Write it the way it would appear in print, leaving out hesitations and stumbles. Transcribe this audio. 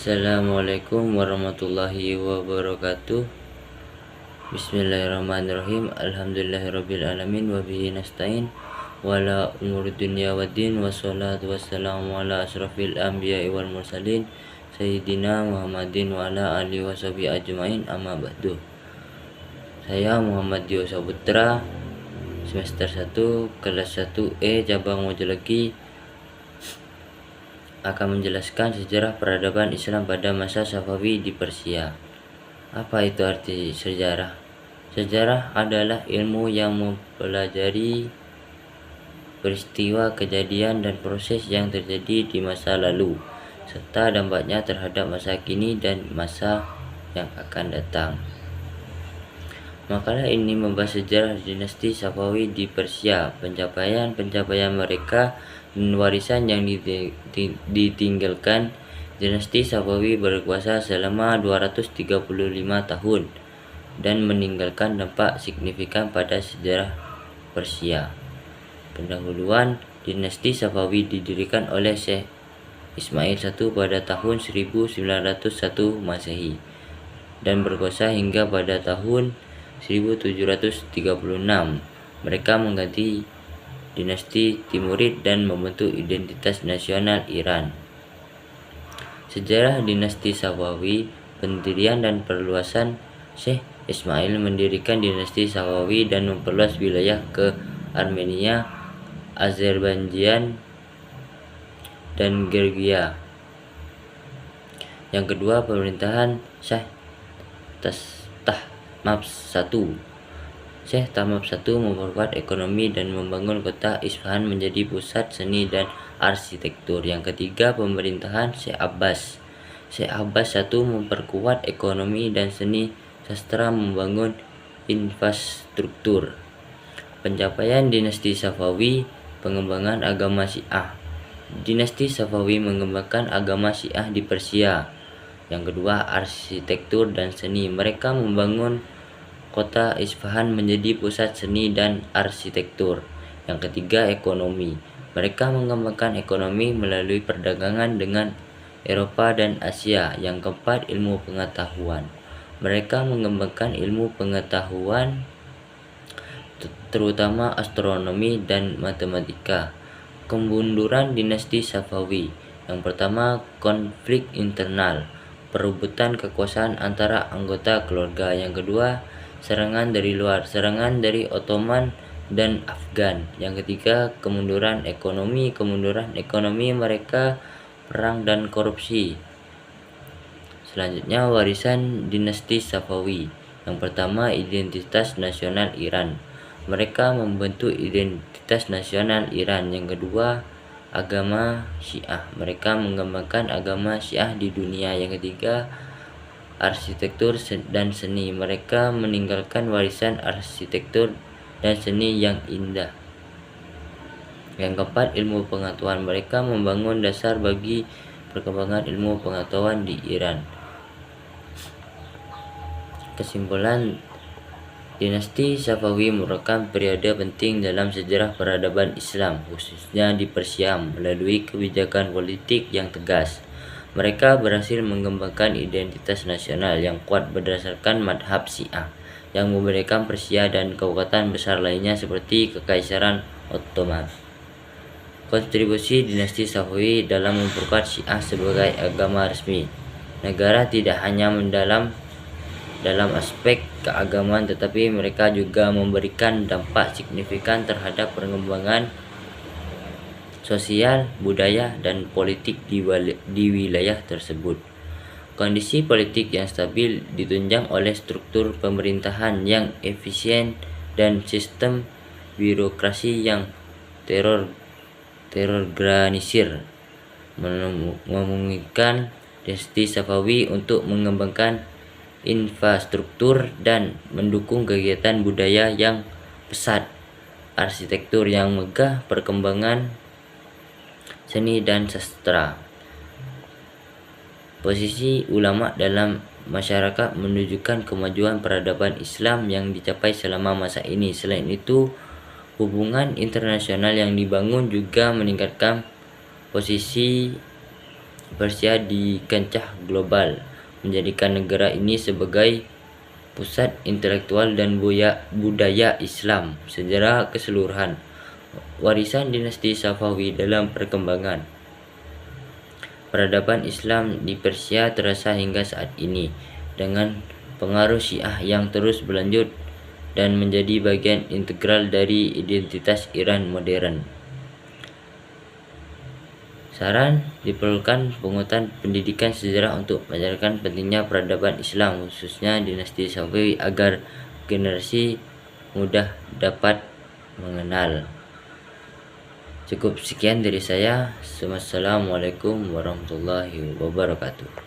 Assalamualaikum warahmatullahi wabarakatuh. Bismillahirrahmanirrahim. Alhamdulillahirabbil alamin wa bihi nasta'in wala umuri dunya waddin wassalatu wassalamu ala asrofil anbiya'i wal mursalin sayyidina Muhammadin wa ala alihi washabihi ajmain, amma ba'du. Saya Muhammad Dio Saputra, semester 1 kelas 1E cabang Mojologi, akan menjelaskan sejarah peradaban Islam pada masa Safawi di Persia. Apa itu arti sejarah? Sejarah adalah ilmu yang mempelajari peristiwa, kejadian, dan proses yang terjadi di masa lalu, serta dampaknya terhadap masa kini dan masa yang akan datang. Makalah ini membahas sejarah dinasti Safawi di Persia, pencapaian mereka, dan warisan yang ditinggalkan. Dinasti Safawi berkuasa selama 235 tahun dan meninggalkan dampak signifikan pada sejarah Persia. Pendahuluan, dinasti Safawi didirikan oleh Syekh Ismail I pada tahun 1901 Masehi dan berkuasa hingga pada tahun 1736. Mereka mengganti dinasti Timurid dan membentuk identitas nasional Iran. Sejarah dinasti Safawi. Pendirian dan perluasan. Syekh Ismail mendirikan dinasti Safawi dan memperluas wilayah ke Armenia, Azerbaijan, dan Georgia. Yang kedua, pemerintahan Syekh Tahmasp I. Syekh Tahmasp I memperkuat ekonomi dan membangun kota Isfahan menjadi pusat seni dan arsitektur. Yang ketiga, pemerintahan Syekh Abbas. Syekh Abbas I memperkuat ekonomi dan seni sastra, membangun infrastruktur. Pencapaian dinasti Safawi. Pengembangan agama Syiah. Dinasti Safawi mengembangkan agama Syiah di Persia. Yang kedua, arsitektur dan seni. Mereka membangun kota Isfahan menjadi pusat seni dan arsitektur. Yang ketiga, ekonomi. Mereka mengembangkan ekonomi melalui perdagangan dengan Eropa dan Asia. Yang keempat, ilmu pengetahuan. Mereka mengembangkan ilmu pengetahuan terutama astronomi dan matematika. Kemunduran dinasti Safawi. Yang pertama, konflik internal, perebutan kekuasaan antara anggota keluarga. Yang kedua, serangan dari luar, serangan dari Ottoman dan Afgan. Yang ketiga, kemunduran ekonomi. Mereka perang dan korupsi. Selanjutnya, warisan dinasti Safawi. Yang pertama, identitas nasional Iran. Mereka membentuk identitas nasional Iran. Yang kedua, agama Syiah. Mereka mengembangkan agama Syiah di dunia. Yang ketiga, arsitektur dan seni. Mereka meninggalkan warisan arsitektur dan seni yang indah. Yang keempat, ilmu pengetahuan. Mereka membangun dasar bagi perkembangan ilmu pengetahuan di Iran. Kesimpulan, dinasti Safawi merupakan periode penting dalam sejarah peradaban Islam, khususnya di Persia, melalui kebijakan politik yang tegas. Mereka berhasil mengembangkan identitas nasional yang kuat berdasarkan madhab Syiah, yang memberikan Persia dan kekuatan besar lainnya seperti Kekaisaran Ottoman. Kontribusi dinasti Safawi dalam memperkuat Syiah sebagai agama resmi negara tidak hanya dalam aspek keagamaan, tetapi mereka juga memberikan dampak signifikan terhadap perkembangan sosial, budaya, dan politik di wilayah tersebut. Kondisi politik yang stabil ditunjang oleh struktur pemerintahan yang efisien dan sistem birokrasi yang terorganisir, memungkinkan dinasti Safawi untuk mengembangkan infrastruktur dan mendukung kegiatan budaya yang pesat, arsitektur yang megah, perkembangan seni dan sastra. Posisi ulama dalam masyarakat menunjukkan kemajuan peradaban Islam yang dicapai selama masa ini. Selain itu, hubungan internasional yang dibangun juga meningkatkan posisi Persia di kancah global, menjadikan negara ini sebagai pusat intelektual dan budaya Islam secara keseluruhan. Warisan dinasti Safawi dalam perkembangan peradaban Islam di Persia terasa hingga saat ini, dengan pengaruh Syiah yang terus berlanjut dan menjadi bagian integral dari identitas Iran modern. Saran: diperlukan pungutan pendidikan sejarah untuk mengajarkan pentingnya peradaban Islam, khususnya dinasti Safawi, agar generasi muda dapat mengenal. Cukup sekian dari saya. Wassalamualaikum warahmatullahi wabarakatuh.